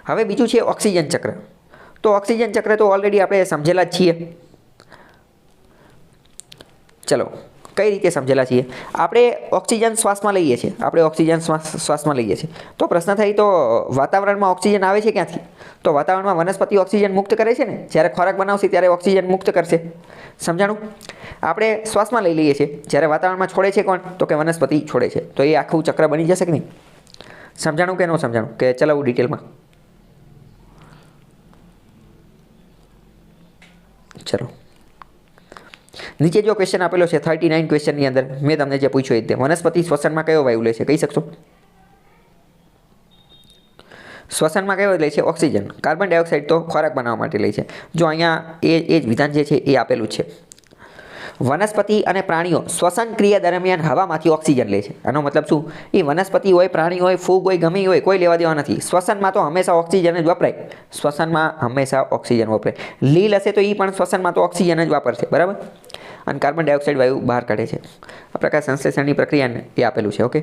હવે બીજું છે ઓક્સિજન ચક્ર. તો ઓક્સિજન ચક્ર તો ઓલરેડી આપણે સમજેલા જ છીએ. ચલો કઈ રીતે સમજેલા છીએ? આપણે ઓક્સિજન શ્વાસમાં લઈએ છીએ, શ્વાસમાં લઈએ છીએ. તો પ્રશ્ન થાય તો વાતાવરણમાં ઓક્સિજન આવે છે ક્યાંથી? તો વાતાવરણમાં વનસ્પતિ ઓક્સિજન મુક્ત કરે છે ને, જ્યારે ખોરાક બનાવશે ત્યારે ઓક્સિજન મુક્ત કરશે. સમજાણું? આપણે શ્વાસમાં લઈ લઈએ છીએ, જ્યારે વાતાવરણમાં છોડે છે કોણ? તો કે વનસ્પતિ છોડે છે. તો એ આખું ચક્ર બની જશે કે નહીં? સમજાણું કે ન સમજાણું? કે ચલાવું ડિટેલમાં? ચલો નીચે જો ક્વેશ્ચન આપેલો છે 39 ક્વેશ્ચનની અંદર મેં તમને જે પૂછ્યું એ રીતે વનસ્પતિ શ્વસનમાં કયો વાયુ લે છે? કહી શકશો? શ્વસનમાં કયો લે છે? ઓક્સિજન. કાર્બન ડાયોક્સાઇડ તો ખોરાક બનાવવા માટે લે છે. જો અહીંયા એ જ વિધાન જે છે એ આપેલું છે. વનસ્પતિ અને પ્રાણીઓ શ્વસન ક્રિયા દરમિયાન હવામાંથી ઓક્સિજન લે છે. આનો મતલબ શું? એ વનસ્પતિ હોય, પ્રાણી હોય, ફૂગ હોય, ગમે હોય, કોઈ લેવા દેવા નથી. શ્વસનમાં તો હંમેશા ઓક્સિજન જ વપરાય. શ્વસનમાં હંમેશા ઓક્સિજન વપરાય. લીલ હશે તો એ પણ શ્વસનમાં તો ઓક્સિજન જ વાપરશે, બરાબર? અને કાર્બન ડાયોક્સાઇડ વાયુ બહાર કાઢે છે. આ પ્રકાર સંશ્લેષણની પ્રક્રિયાને એ આપેલું છે. ઓકે.